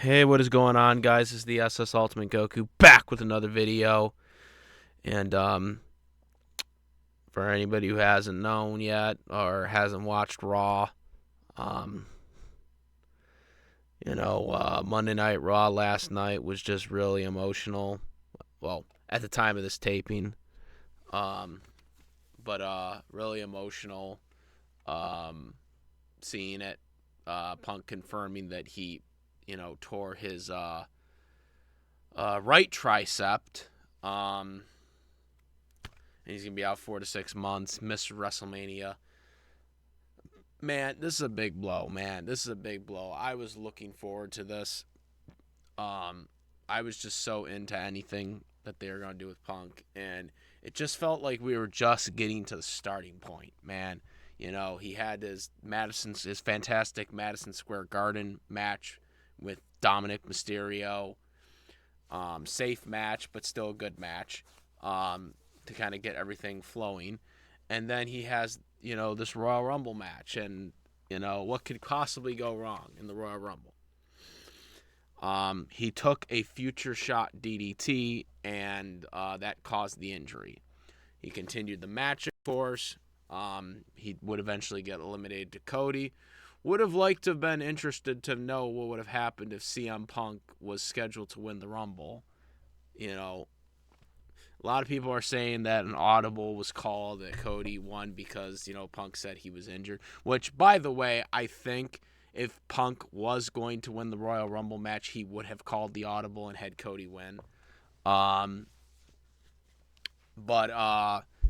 Hey, what is going on, guys? This is the SS Ultimate Goku back with another video. And for anybody who hasn't known yet or hasn't watched Raw, um, Monday Night Raw last night was just really emotional. Well, at the time of this taping, um, but really emotional. Um, Seeing it, Punk confirming that he, tore his right tricep. Um, and he's gonna be out 4 to 6 months. Missed WrestleMania. Man, this is a big blow. Man, this is a big blow. I was looking forward to this. I was just so into anything that they were gonna do with Punk, and it just felt like we were just getting to the starting point. Man, he had his fantastic Madison Square Garden match with Dominic Mysterio. Safe match, but still a good match. To kind of get everything flowing. And then he has, this Royal Rumble match. And, what could possibly go wrong in the Royal Rumble? He took a future shot DDT, and that caused the injury. He continued the match, of course. He would eventually get eliminated to Cody. Would have liked to have been interested to know what would have happened if CM Punk was scheduled to win the Rumble. A lot of people are saying that an audible was called, that Cody won because, Punk said he was injured. Which, by the way, I think if Punk was going to win the Royal Rumble match, he would have called the audible and had Cody win. But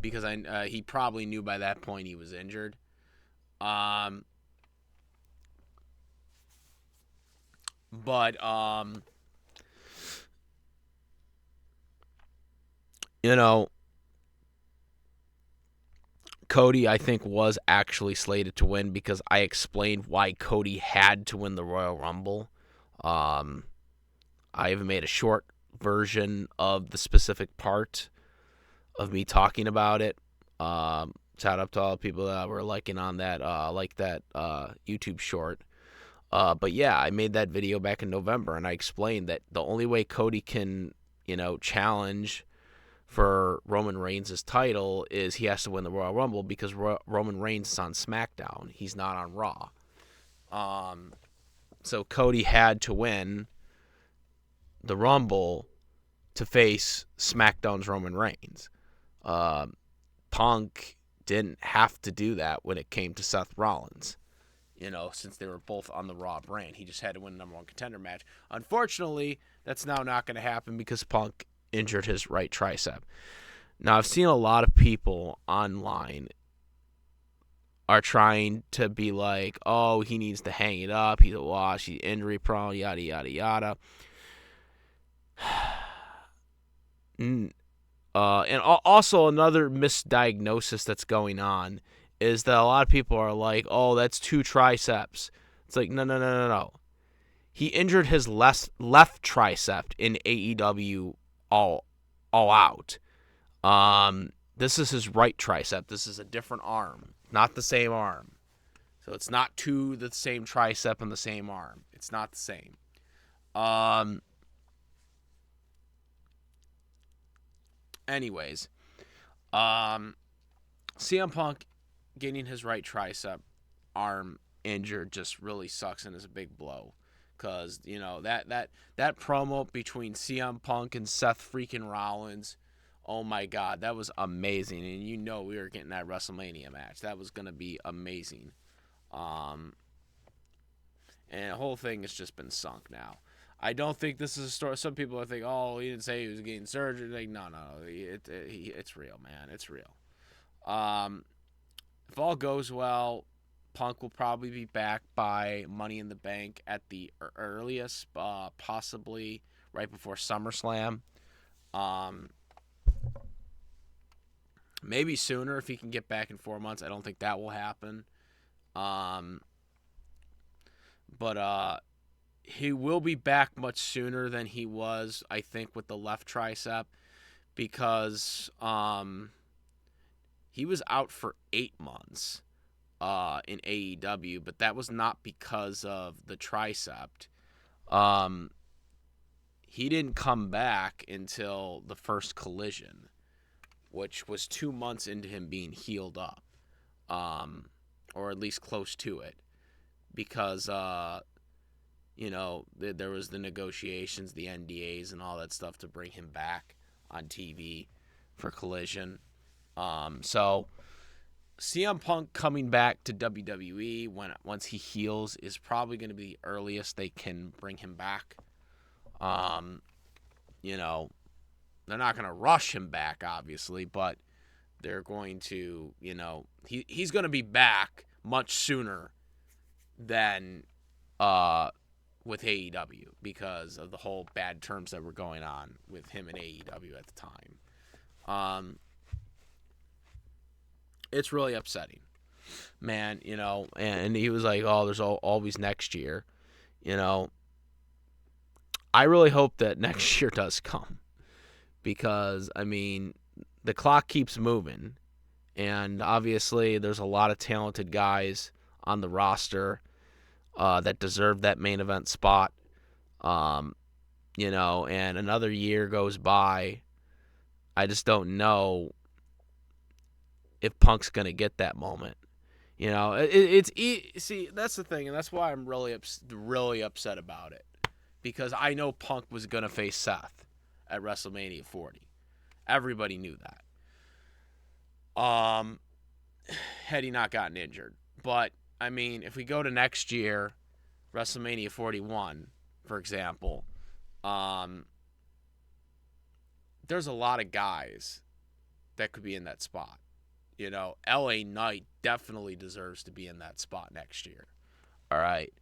because he probably knew by that point he was injured. But you know, Cody, I think, was actually slated to win because I explained why Cody had to win the Royal Rumble. I even made a short version of the specific part of me talking about it. Shout out to all the people that were liking on that, YouTube short. But yeah, I made that video back in November, and I explained that the only way Cody can, challenge for Roman Reigns' title is he has to win the Royal Rumble because Roman Reigns is on SmackDown. He's not on Raw. So Cody had to win the Rumble to face SmackDown's Roman Reigns. Punk didn't have to do that when it came to Seth Rollins. Since they were both on the Raw brand. He just had to win the number one contender match. Unfortunately, that's now not going to happen because Punk injured his right tricep. Now, I've seen a lot of people online are trying to be like, oh, he needs to hang it up. He's a wash. He's injury prone, yada, yada, yada. And also another misdiagnosis that's going on is that a lot of people are like, oh, that's two triceps. It's like, no. He injured his left tricep in AEW all out. This is his right tricep. This is a different arm, not the same arm. So it's not the same tricep and the same arm. It's not the same. Anyways, CM Punk getting his right tricep arm injured just really sucks and is a big blow. Because, that promo between CM Punk and Seth freaking Rollins, oh my God, that was amazing. And we were getting that WrestleMania match. That was going to be amazing. And the whole thing has just been sunk now. I don't think this is a story. Some people think, oh, he didn't say he was getting surgery. Like, no, it's real, man. It's real. If all goes well, Punk will probably be back by Money in the Bank at the earliest, possibly right before SummerSlam. Maybe sooner if he can get back in 4 months. I don't think that will happen. But he will be back much sooner than he was, I think, with the left tricep because he was out for 8 months in AEW, but that was not because of the tricep. Um, he didn't come back until the first Collision, which was 2 months into him being healed up, or at least close to it, because there was the negotiations, the NDAs, and all that stuff to bring him back on TV for Collision. So CM Punk coming back to WWE once he heals is probably going to be the earliest they can bring him back. Um, you know, they're not going to rush him back, obviously, but they're going to, he's going to be back much sooner than with AEW because of the whole bad terms that were going on with him and AEW at the time. It's really upsetting, man. And he was like, "Oh, there's always next year." I really hope that next year does come because the clock keeps moving, and obviously there's a lot of talented guys on the roster that deserve that main event spot. And another year goes by. I just don't know if Punk's going to get that moment. See, that's the thing, and that's why I'm really upset about it. Because I know Punk was going to face Seth at WrestleMania 40. Everybody knew that. Had he not gotten injured. But, if we go to next year, WrestleMania 41, for example, there's a lot of guys that could be in that spot. LA Knight definitely deserves to be in that spot next year. All right.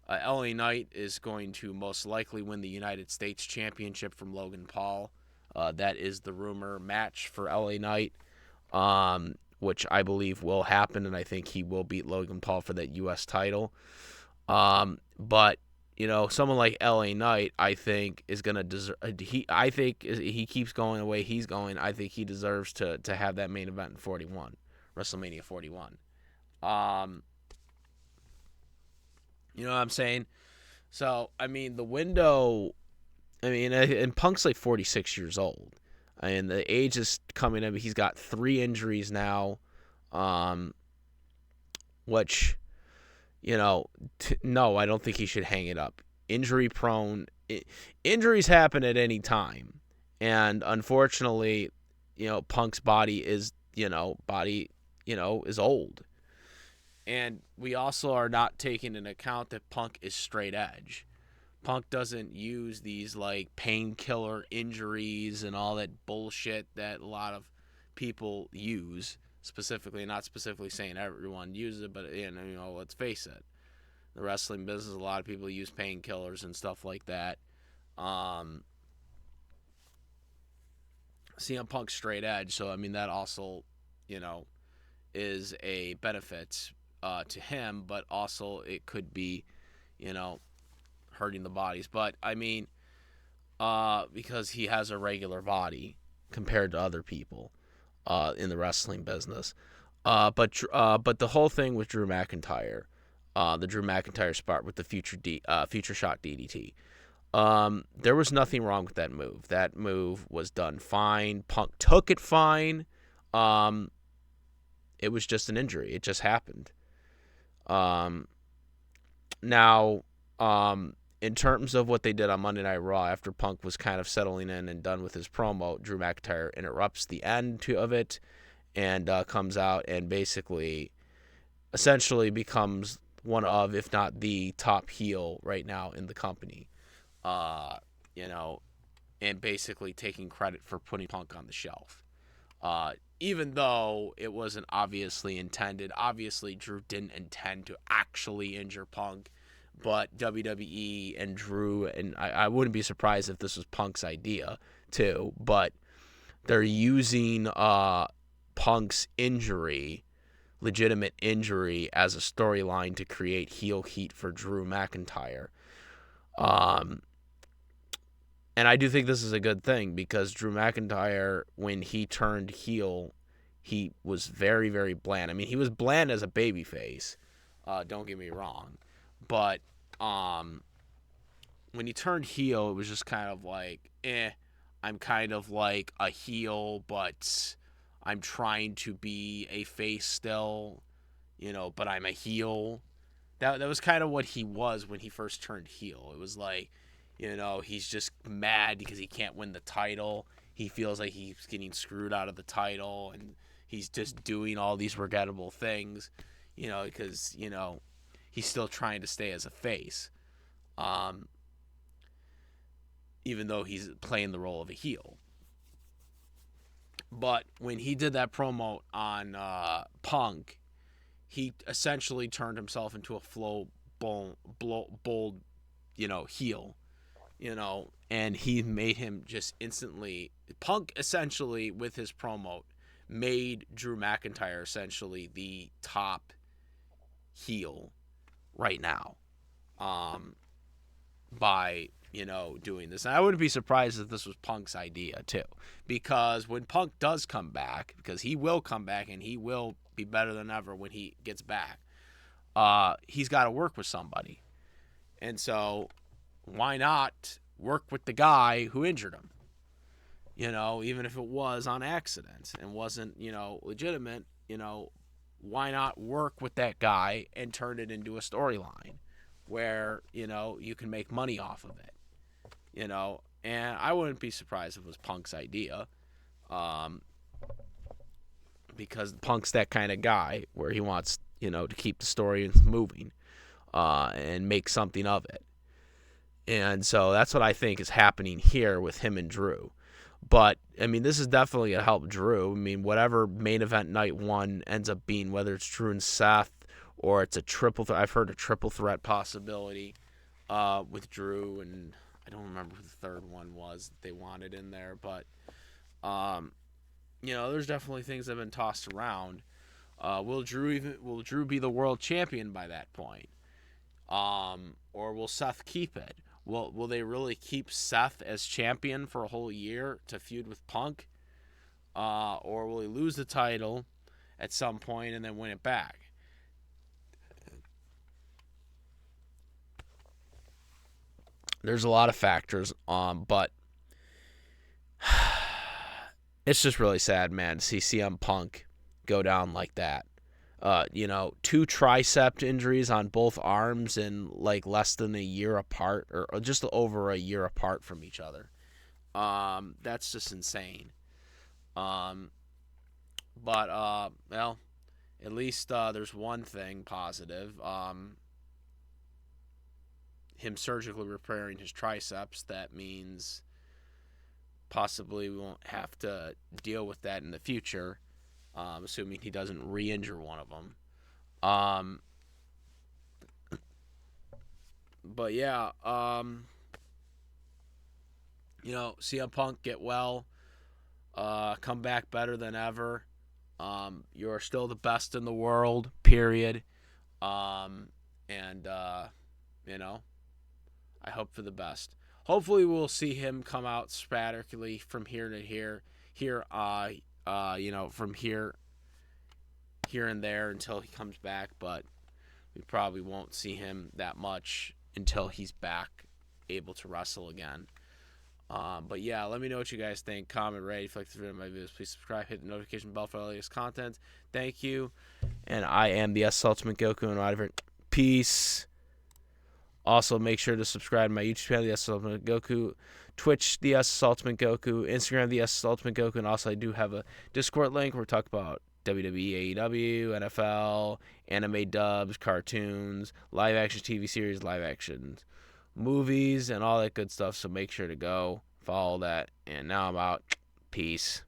LA Knight is going to most likely win the United States Championship from Logan Paul. That is the rumor match for LA Knight, which I believe will happen, and I think he will beat Logan Paul for that U.S. title. But someone like LA Knight, I think, is gonna deserve. I think he keeps going the way he's going. I think he deserves to have that main event in 41, WrestleMania 41. You know what I'm saying? So the window. And Punk's like 46 years old. The age is coming up. He's got 3 injuries now, which. No, I don't think he should hang it up. Injury prone. Injuries happen at any time. And unfortunately, Punk's body is, is old. And we also are not taking into account that Punk is straight edge. Punk doesn't use these like painkiller injuries and all that bullshit that a lot of people use. Specifically, not specifically saying everyone uses it, but let's face it, the wrestling business, a lot of people use painkillers and stuff like that. CM Punk's straight edge, so that also, is a benefit to him, but also it could be, hurting the bodies. But because he has a regular body compared to other people. In the wrestling business, but the whole thing with Drew McIntyre, the Drew McIntyre spot with the future shot DDT, there was nothing wrong with that move. That move was done fine. Punk took it fine. It was just an injury. It just happened. Now, in terms of what they did on Monday Night Raw, after Punk was kind of settling in and done with his promo, Drew McIntyre interrupts the end of it and comes out and basically essentially becomes one of, if not the top heel right now in the company. And basically taking credit for putting Punk on the shelf. Even though it wasn't obviously intended. Obviously, Drew didn't intend to actually injure Punk. But WWE and Drew, and I wouldn't be surprised if this was Punk's idea too, but they're using Punk's injury, legitimate injury, as a storyline to create heel heat for Drew McIntyre. And I do think this is a good thing because Drew McIntyre, when he turned heel, he was very, very bland. He was bland as a babyface. Don't get me wrong. But when he turned heel, it was just kind of like, I'm kind of like a heel, but I'm trying to be a face still, but I'm a heel. That was kind of what he was when he first turned heel. It was like, he's just mad because he can't win the title. He feels like he's getting screwed out of the title, and he's just doing all these regrettable things, because he's still trying to stay as a face, um, even though he's playing the role of a heel. But when he did that promo on Punk, he essentially turned himself into a bold, heel, and he made him just instantly. Punk essentially, with his promo, made Drew McIntyre essentially the top heel right now, by doing this. And I wouldn't be surprised if this was Punk's idea too, because when Punk does come back, because he will come back and he will be better than ever when he gets back, he's got to work with somebody, and so why not work with the guy who injured him? Even if it was on accident and wasn't legitimate, why not work with that guy and turn it into a storyline where you can make money off of it? And I wouldn't be surprised if it was Punk's idea, because Punk's that kind of guy where he wants to keep the story moving, and make something of it. And so that's what I think is happening here with him and Drew. But I mean, this is definitely gonna help Drew. I mean, whatever main event night one ends up being, whether it's Drew and Seth or it's a triple threat. I've heard a triple threat possibility with Drew, and I don't remember who the third one was that they wanted in there, but there's definitely things that have been tossed around. Will Drew be the world champion by that point? Or will Seth keep it? Will they really keep Seth as champion for a whole year to feud with Punk? Or will he lose the title at some point and then win it back? There's a lot of factors, but it's just really sad, man, to see CM Punk go down like that. 2 tricep injuries on both arms in like less than a year apart, or just over a year apart from each other. That's just insane. But well, at least there's one thing positive. Him surgically repairing his triceps. That means possibly we won't have to deal with that in the future, assuming he doesn't re-injure one of them. But yeah, CM Punk, get well, come back better than ever. You're still the best in the world, period. And I hope for the best. Hopefully we'll see him come out sporadically from here to here, from here and there until he comes back, but we probably won't see him that much until he's back able to wrestle again. But yeah, let me know what you guys think. Comment, rate. If you like this video, my videos, please subscribe, hit the notification bell for all the latest content. Thank you. And I am the S Ultimate Goku, and out of here. Peace. Also, make sure to subscribe to my YouTube channel, the S Ultimate Goku, Twitch, the S Ultimate Goku, Instagram, the S Ultimate Goku, and also I do have a Discord link where we talk about WWE, AEW, NFL, anime dubs, cartoons, live action TV series, live action movies, and all that good stuff. So make sure to go follow that. And now I'm out. Peace.